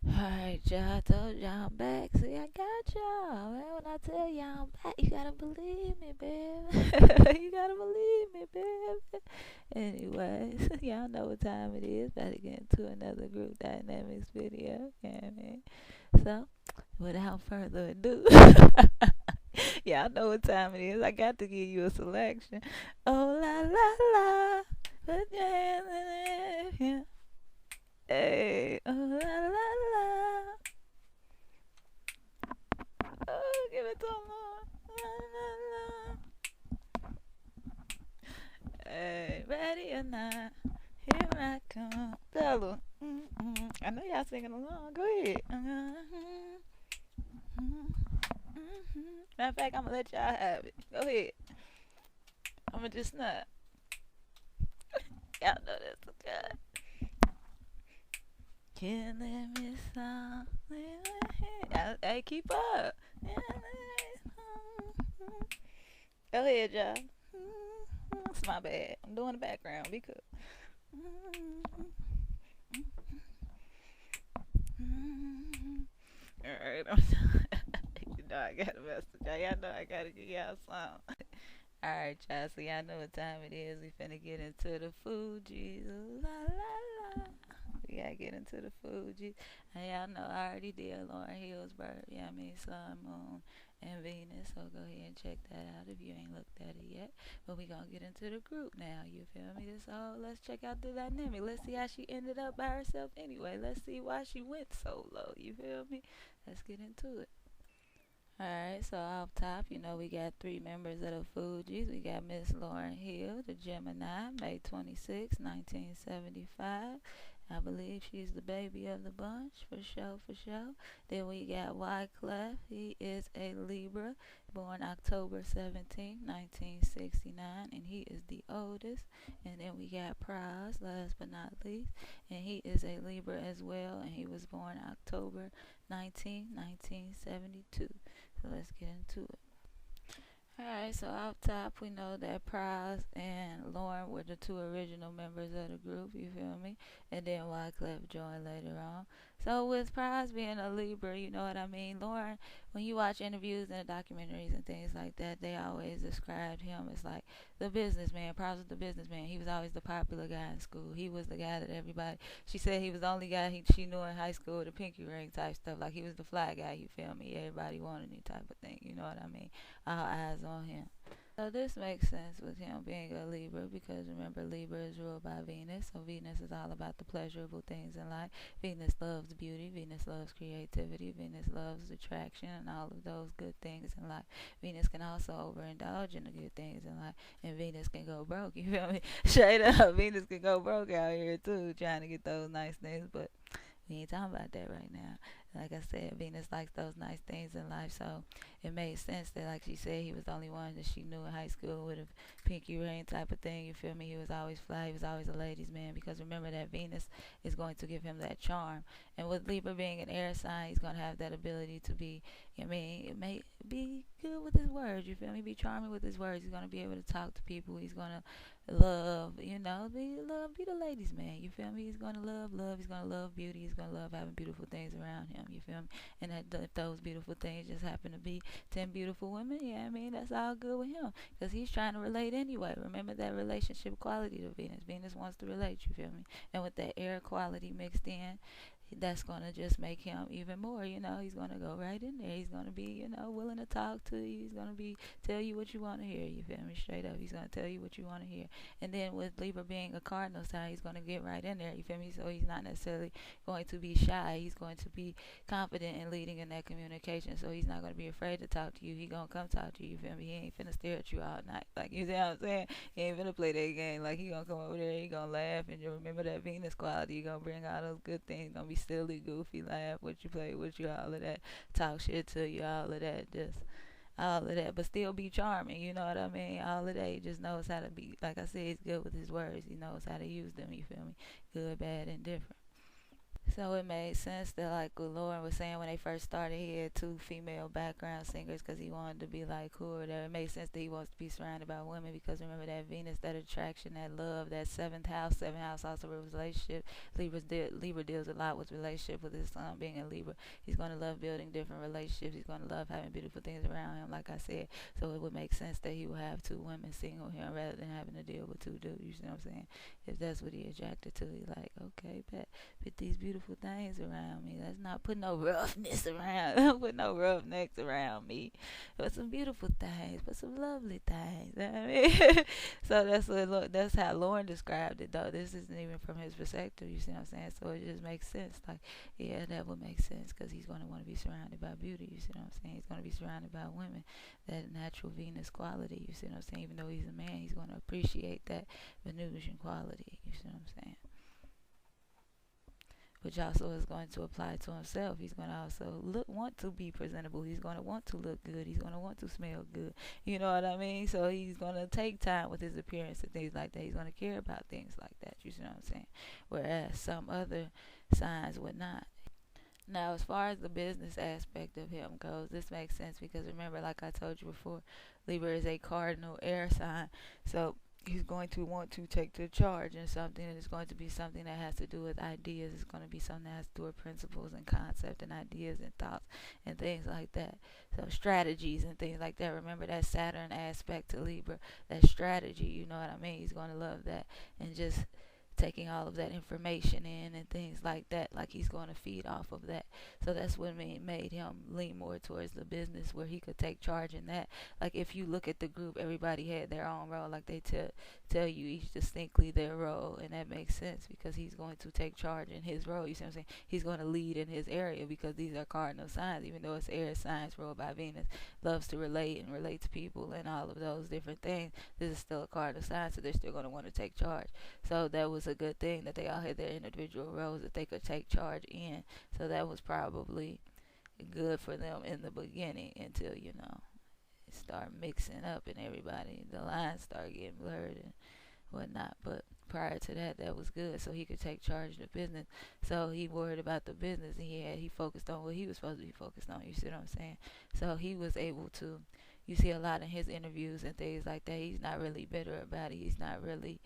Alright, y'all. I told y'all I'm back. See, I got y'all. Man, when I tell y'all I'm back, you gotta believe me, babe. You gotta believe me, babe. Anyways, y'all know what time it is. About to get into another group dynamics video. Yeah, man. So, without further ado, y'all know what time it is. I got to give you a selection. Oh, la, la, la. Put your hands in the air. Hey, oh, la, la, la. Oh, give it to him, Lord. La, la, la. Hey, ready or not, here I come. Tell her. I know y'all singing along. Go ahead. Matter of fact, I'm gonna let y'all have it. Go ahead. I'm gonna just snap. Y'all know that's okay. Killing me softly. Hey, keep up. Go ahead, y'all. It's my bad. I'm doing the background. Be cool. Alright, I'm you know I gotta mess with y'all. Y'all know I gotta get y'all some. Alright, y'all. So y'all know what time it is. We finna get into the Fugees. La la la. We gotta get into the Fugees. And y'all know I already did Lauryn Hill's birth. Yeah, I mean Sun, Moon, and Venus. So go ahead and check that out if you ain't looked at it yet. But we gonna get into the group now. You feel me? This whole let's check out the dynamic. Let's see how she ended up by herself anyway. Let's see why she went so low. You feel me? Let's get into it. Alright, so off top, you know, we got three members of the Fugees. We got Miss Lauryn Hill, the Gemini, May 26, 1975. I believe she's the baby of the bunch, for sure, for sure. Then we got Wyclef. He is a Libra, born October 17, 1969, and he is the oldest. And then we got Pras, last but not least, and he is a Libra as well, and he was born October 19, 1972. So let's get into it. Alright, so off top, we know that Pras and Lauryn were the two original members of the group, you feel me? And then Wyclef joined later on. So with Pras being a Libra, you know what I mean? Lauryn, when you watch interviews and documentaries and things like that, they always described him as like the businessman. Pras was the businessman. He was always the popular guy in school. He was the guy that everybody, she said he was the only guy she knew in high school, the pinky ring type stuff. Like he was the fly guy, you feel me? Everybody wanted him type of thing, you know what I mean? All eyes on him. So this makes sense with him being a Libra because remember Libra is ruled by Venus. So Venus is all about the pleasurable things in life. Venus loves beauty. Venus loves creativity. Venus loves attraction and all of those good things in life. Venus can also overindulge in the good things in life. And Venus can go broke. You feel me? Straight up. Venus can go broke out here too trying to get those nice things. But we ain't talking about that right now. Like I said, Venus likes those nice things in life, so it made sense that, like she said, he was the only one that she knew in high school with a pinky ring type of thing. You feel me? He was always fly. He was always a ladies' man because remember that Venus is going to give him that charm. And with Libra being an air sign, he's going to have that ability to be, I mean, it may be good with his words. You feel me? Be charming with his words. He's going to be able to talk to people. He's going to love, you know, be the ladies' man. You feel me? He's gonna love love. He's gonna love beauty. He's gonna love having beautiful things around him. You feel me? And that if those beautiful things just happen to be 10 beautiful women, yeah, I mean that's all good with him because he's trying to relate anyway. Remember that relationship quality to Venus. Venus wants to relate. You feel me? And with that air quality mixed in, that's going to just make him even more, you know, he's going to go right in there. He's going to be, you know, willing to talk to you. He's going to be, tell you what you want to hear, you feel me, straight up. He's going to tell you what you want to hear. And then with Libra being a cardinal sign, he's going to get right in there, you feel me? So he's not necessarily going to be shy. He's going to be confident in leading in that communication. So he's not going to be afraid to talk to you. He going to come talk to you, you feel me? He ain't finna stare at you all night. Like, you see what I'm saying? He ain't finna play that game. Like, he going to come over there, he going to laugh, and you remember that Venus quality. He going to bring all those good things. Going to be silly, goofy, laugh, what you play with you, all of that. Talk shit to you, all of that. Just all of that, but still be charming, you know what I mean? All of that, he just knows how to be, like I said, he's good with his words. He knows how to use them, you feel me? Good, bad, and different. So it made sense that, like what Lauren was saying, when they first started, he had two female background singers because he wanted to be like who or that. It made sense that he wants to be surrounded by women because remember that Venus, that attraction, that love, that seventh house also was relationship. Libra deals a lot with relationship with his son being a Libra. He's going to love building different relationships. He's going to love having beautiful things around him, like I said. So it would make sense that he would have two women sing with him rather than having to deal with two dudes. You see what I'm saying? If that's what he attracted to, he like, okay, bet. Put these beautiful things around me. Let's not put no roughness around. Don't put no roughnecks around me. Put some beautiful things. Put some lovely things. You know what I mean? So that's how Lauren described it, though. This isn't even from his perspective. You see what I'm saying? So it just makes sense. Like, yeah, that would make sense because he's going to want to be surrounded by beauty. You see what I'm saying? He's going to be surrounded by women. That natural Venus quality. You see what I'm saying? Even though he's a man, he's going to appreciate that Venusian quality. You see what I'm saying? Which also is going to apply to himself. He's going to also want to be presentable. He's going to want to look good. He's going to want to smell good. You know what I mean? So he's going to take time with his appearance and things like that. He's going to care about things like that. You see what I'm saying? Whereas some other signs would not. Now, as far as the business aspect of him goes, this makes sense because remember, like I told you before, Libra is a cardinal air sign. So he's going to want to take the charge in something, and it's going to be something that has to do with ideas. It's going to be something that has to do with principles and concepts and ideas and thoughts and things like that. So strategies and things like that. Remember that Saturn aspect to Libra, that strategy, you know what I mean? He's going to love that and just taking all of that information in and things like that, like he's going to feed off of that. So that's what made him lean more towards the business where he could take charge in that. Like if you look at the group, everybody had their own role, like they tell you each distinctly their role, and that makes sense because he's going to take charge in his role. You see what I'm saying? He's going to lead in his area because these are cardinal signs, even though it's air signs ruled by Venus, loves to relate and relate to people and all of those different things. This is still a cardinal sign, so they're still going to want to take charge. So that was a good thing that they all had their individual roles that they could take charge in. So that was probably good for them in the beginning until, you know, it start mixing up and everybody, the lines start getting blurred and whatnot. But prior to that, that was good. So he could take charge of the business. So he worried about the business and he focused on what he was supposed to be focused on. You see what I'm saying? So he was able to, you see a lot in his interviews and things like that. He's not really bitter about it. He's not really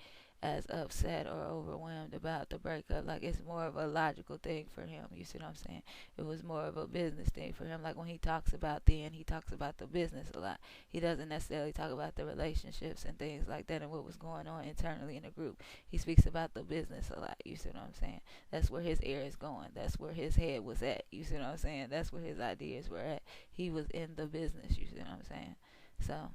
as upset or overwhelmed about the breakup. Like it's more of a logical thing for him. You see what I'm saying? It was more of a business thing for him. Like when he talks about he talks about the business a lot. He doesn't necessarily talk about the relationships and things like that and what was going on internally in the group. He speaks about the business a lot. You see what I'm saying? That's where his ear is going. That's where his head was at. You see what I'm saying? That's where his ideas were at. He was in the business. You see what I'm saying? So,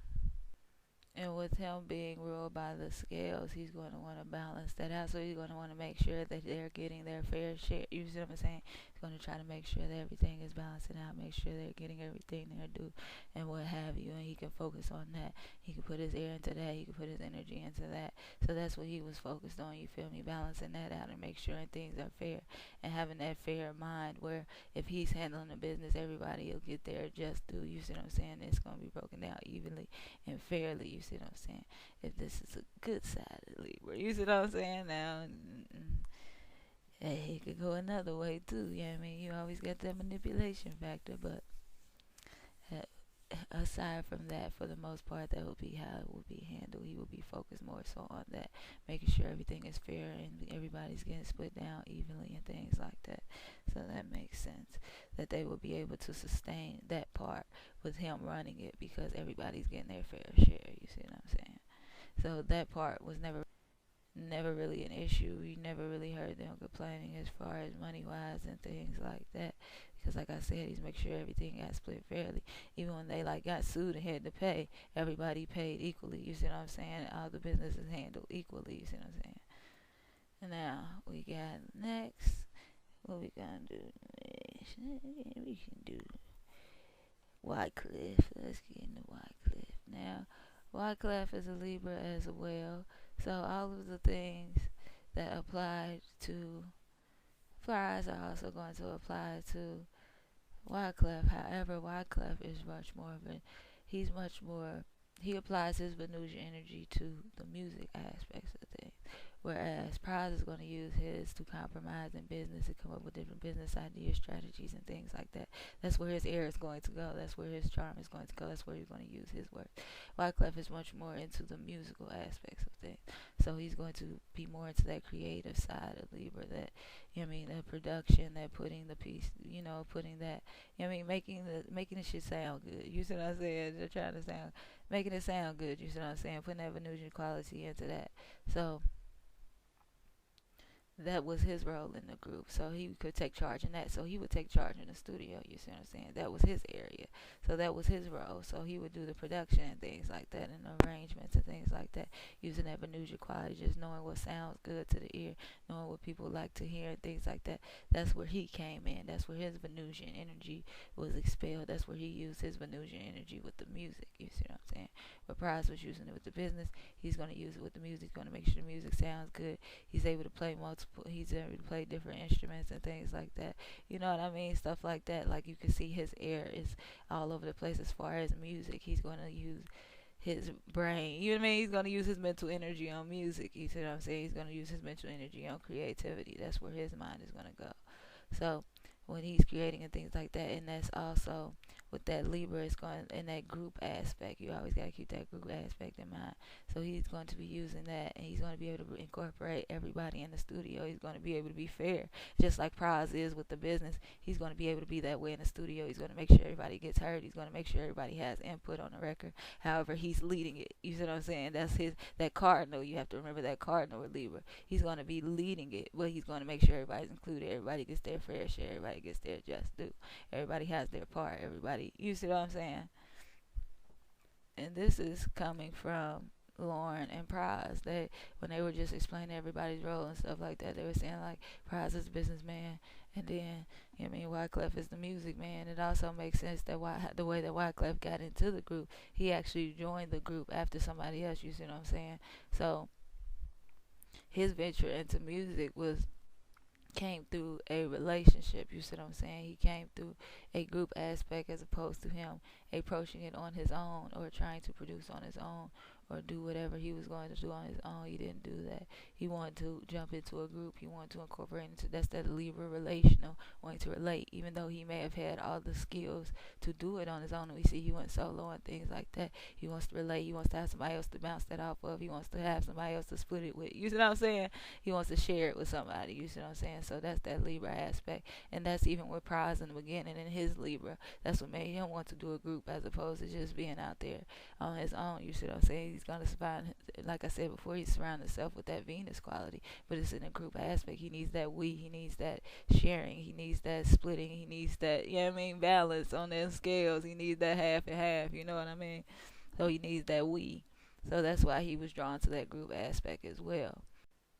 and with him being ruled by the scales, he's going to want to balance that out. So he's going to want to make sure that they're getting their fair share. You see what I'm saying? He's going to try to make sure that everything is balancing out, make sure they're getting everything they're due and what have you. And he can focus on that. He can put his ear into that. He can put his energy into that. So that's what he was focused on, you feel me? Balancing that out and make sure things are fair and having that fair mind where if he's handling the business, everybody will get their just due. You see what I'm saying? It's going to be broken down evenly and fairly. You see what I'm saying? If this is a good side of Libra, you see what I'm saying? Now, it could go another way too. You know what I mean? You always got that manipulation factor, but aside from that, for the most part, that would be how it would be handled. He would be focused more so on that, making sure everything is fair and everybody's getting split down evenly and things like that. So that makes sense that they would be able to sustain that part with him running it because everybody's getting their fair share. You see what I'm saying? So that part was never really an issue. We never really heard them complaining as far as money wise and things like that. Because like I said, he's make sure everything got split fairly. Even when they like got sued and had to pay, everybody paid equally. You see what I'm saying? All the businesses handled equally. You see what I'm saying? And now we got next. What we gonna do next? We can do Wyclef. Let's get into Wyclef. Now, Wyclef is a Libra as well. So all of the things that applied to Pras are also going to apply to Wyclef. However, Wyclef is much more of he applies his Venusian energy to the music aspects of things. Whereas Pras is going to use his to compromise in business and come up with different business ideas, strategies, and things like that. That's where his air is going to go. That's where his charm is going to go. That's where he's going to use his work. Wyclef is much more into the musical aspects of things. So he's going to be more into that creative side of Libra, that, the production, that putting the piece, putting that, making the shit sound good. You see what I'm saying? They're trying to making it sound good. You see what I'm saying? Putting that Venusian quality into that. So that was his role in the group. So he could take charge in that. So he would take charge in the studio, you see what I'm saying? That was his area. So that was his role. So he would do the production and things like that, and the arrangements and things like that, using that Venusian quality, just knowing what sounds good to the ear, knowing what people like to hear and things like that. That's where he came in. That's where his Venusian energy was expelled. That's where he used his Venusian energy with the music, you see what I'm saying? But Pras was using it with the business. He's going to use it with the music. He's going to make sure the music sounds good. He's able to play he's able to play different instruments and things like that. You know what I mean? Stuff like that. Like, you can see his air is all over the place as far as music. He's going to use his brain. You know what I mean? He's going to use his mental energy on music. You see what I'm saying? He's going to use his mental energy on creativity. That's where his mind is going to go. So when he's creating and things like that, and that's also with that Libra is going in that group aspect. You always got to keep that group aspect in mind. So he's going to be using that, and he's going to be able to incorporate everybody in the studio. He's going to be able to be fair, just like Pras is with the business. He's going to be able to be that way in the studio. He's going to make sure everybody gets heard. He's going to make sure everybody has input on the record. However, he's leading it. You see what I'm saying? That's that cardinal. You have to remember that cardinal with Libra. He's going to be leading it, but he's going to make sure everybody's included. Everybody gets their fair share. Everybody gets their just due. Everybody has their part. Everybody, you see what I'm saying? And this is coming from Lauryn and Pras. When they were just explaining everybody's role and stuff like that, they were saying like Pras is a businessman, and then Wyclef is the music man. It also makes sense that the way that Wyclef got into the group, he actually joined the group after somebody else. You see what I'm saying? So his venture into music came through a relationship. You see what I'm saying? He came through a group aspect, as opposed to him approaching it on his own, or trying to produce on his own, or do whatever he was going to do on his own. He didn't do that. He wanted to jump into a group. He wanted to incorporate into that's that Libra relational, wanting to relate, even though he may have had all the skills to do it on his own. And we see he went solo and things like that. He wants to relate. He wants to have somebody else to bounce that off of. He wants to have somebody else to split it with. You see what I'm saying? He wants to share it with somebody. You see what I'm saying? So that's that Libra aspect. And that's even with Pras in the beginning in his Libra. That's what made him want to do a group, as opposed to just being out there on his own. You see what I'm saying? He's going to survive, like I said before, he surrounds himself with that Venus quality, but it's in a group aspect. He needs that he needs that sharing, he needs that splitting, he needs that, balance on them scales. He needs that half and half, you know what I mean? So he needs that So that's why he was drawn to that group aspect as well.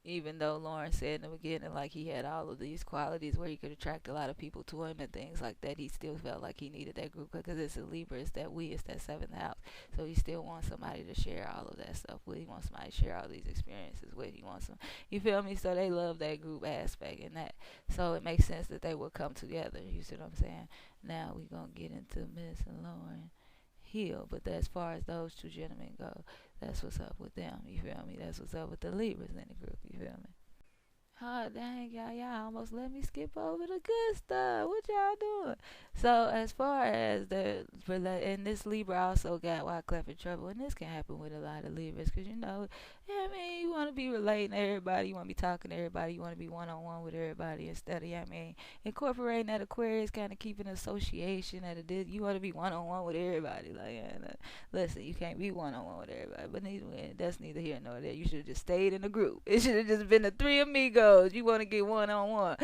Even though Lauryn said in the beginning, like, he had all of these qualities where he could attract a lot of people to him and things like that, he still felt like he needed that group, because it's a Libra, it's that seventh house. So he still wants somebody to share all of that stuff with. He wants somebody to share all these experiences with. He wants them, you feel me? So they love that group aspect and that. So it makes sense that they will come together. You see what I'm saying? Now we're going to get into Miss and Lauryn Hill. But as far as those two gentlemen go, that's what's up with them. You feel me? That's what's up with the Libras in the group. You feel me? Oh, dang, y'all almost let me skip over the good stuff. What y'all doing? So, as far as and this Libra also got Wyclef in trouble, and this can happen with a lot of Libras, because, you want to be relating to everybody, you want to be talking to everybody, you want to be one-on-one with everybody, instead of, incorporating that Aquarius, kind of keeping an association you want to be one-on-one with everybody. Like, listen, you can't be one-on-one with everybody, but that's neither here nor there. You should have just stayed in the group. It should have just been the three amigos. You want to get one-on-one.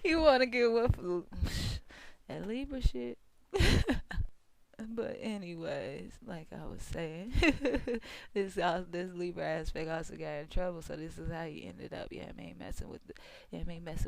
You want to get one. That Libra shit. But anyways, like I was saying, this Libra aspect also got in trouble. So this is how he ended up. Messing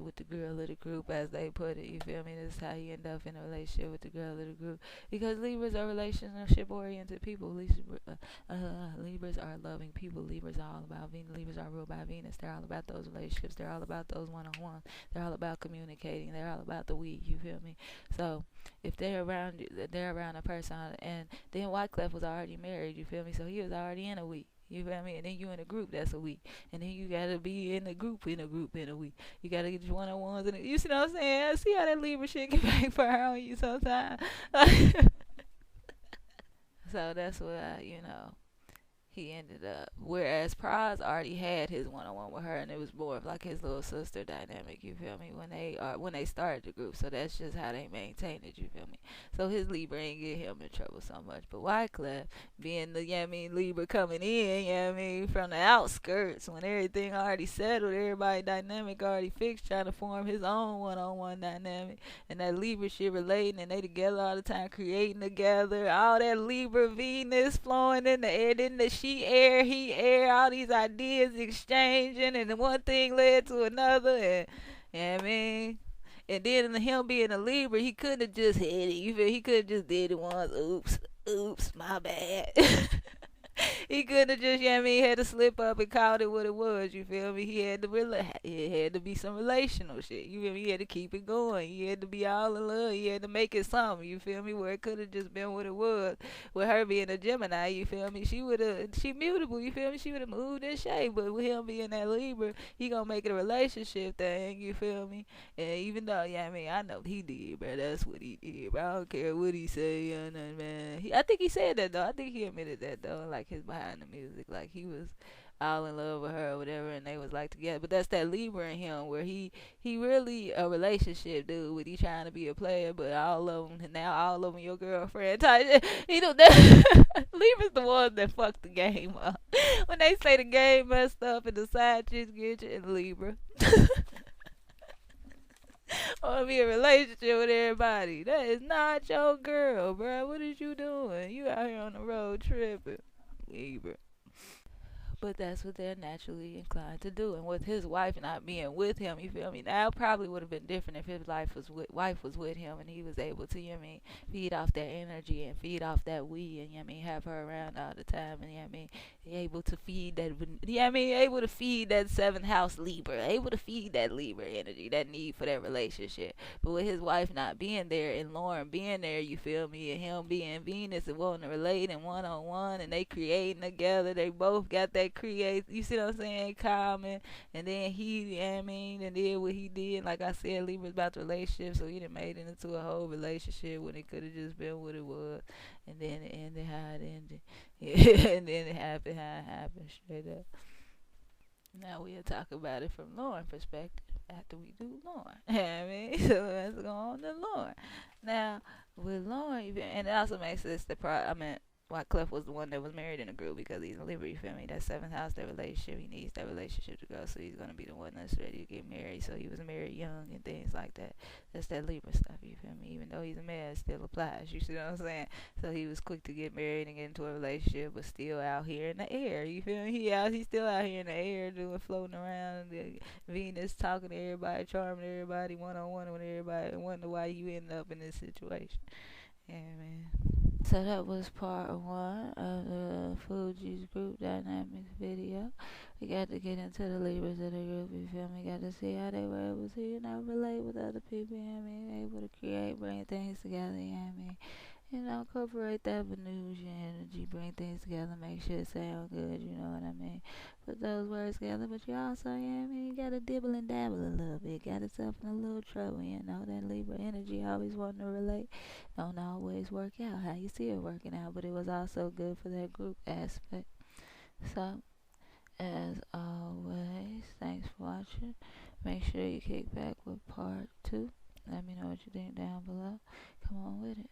with the girl of the group, as they put it. You feel me? This is how he ended up in a relationship with the girl of the group, because Libras are relationship-oriented people. Libras are loving people. Libras are all about Venus. Libras are ruled by Venus. They're all about those relationships. They're all about those one-on-ones. They're all about communicating. They're all about the we. You feel me? So if they're around you, they're around a person. And then Wyclef was already married, you feel me? So he was already in a week. You feel me? And then you in a group that's a week. And then you gotta be in a group in a week. You gotta get your one-on-ones and you see what I'm saying? See how that Libra shit can backfire on you sometimes. So that's what he ended up. Whereas Pras already had his one-on-one with her, and it was more of like his little sister dynamic. You feel me? When they started the group, so that's just how they maintained it. You feel me? So his Libra ain't get him in trouble so much. But Wyclef, being the Libra coming in, from the outskirts, when everything already settled, everybody dynamic already fixed, trying to form his own one-on-one dynamic, and that Libra shit relating, and they together all the time, creating together, all that Libra Venus flowing in the air, then the she air, he air, all these ideas exchanging, and then one thing led to another, and and then him being a Libra, he couldn't have just hit it. You feel? He could have just did it once. Oops, my bad. He couldn't have just, had to slip up and called it what it was. You feel me? He had to it had to be some relational shit. You feel me? He had to keep it going. He had to be all in love. He had to make it something. You feel me? Where it could have just been what it was. With her being a Gemini, you feel me? She mutable. You feel me? She would have moved and shaped. But with him being that Libra, he gonna make it a relationship thing. You feel me? And even though, I know he did, bro. That's what he did, bro. I don't care what he say, man. I think he said that though. I think he admitted that though. Like his behind the music, like he was all in love with her or whatever, and they was like together. But that's that Libra in him, where he really a relationship dude, with he trying to be a player, but all of them your girlfriend type. Libra's the ones that fuck the game up. When they say the game messed up and the side chicks get you, in Libra. Or be a relationship with everybody. That is not your girl, bro. What is you doing? You out here on the road tripping. Libra. But that's what they're naturally inclined to do. And with his wife not being with him, you feel me? Now it probably would have been different if his wife was with him, and he was able to, feed off that energy and feed off that we, and have her around all the time, and able to feed that, able to feed that seventh house Libra, able to feed that Libra energy, that need for that relationship. But with his wife not being there and Lauryn being there, you feel me, and him being Venus and wanting to relate and one-on-one, and they creating together, they both got that create, you see what I'm saying, common, and then he, and did what he did. Like I said, Libra's about the relationship, so he done made it into a whole relationship when it could have just been what it was, and then it ended how it ended. Yeah, and then it happened how it happened, straight up. Now we'll talk about it from Lauryn perspective after we do Lauryn. So let's go on to Lauryn. Now with Lauryn, and it also makes this Wyclef was the one that was married in a group, because he's a Libra, you feel me? That seventh house, that relationship, he needs that relationship to go, so he's going to be the one that's ready to get married. So he was married young and things like that. That's that Libra stuff, you feel me? Even though he's a man, it still applies, you see what I'm saying? So he was quick to get married and get into a relationship, but still out here in the air, you feel me? He's still out here in the air, floating around, Venus, talking to everybody, charming everybody, one-on-one with everybody, and wonder why you end up in this situation. Yeah, man. So that was part one of the Fugees group dynamics video. We got to get into the Libras of the group, you feel me? Got to see how they were able to, relate with other people, able to create, bring things together, incorporate that Venusian energy, bring things together, make sure it sound good, you know what I mean? Put those words together, but you also, you gotta dibble and dabble a little bit, got yourself in a little trouble, that Libra energy, always wanting to relate, don't always work out how you see it working out, but it was also good for that group aspect. So, as always, thanks for watching. Make sure you kick back with part 2. Let me know what you think down below. Come on with it.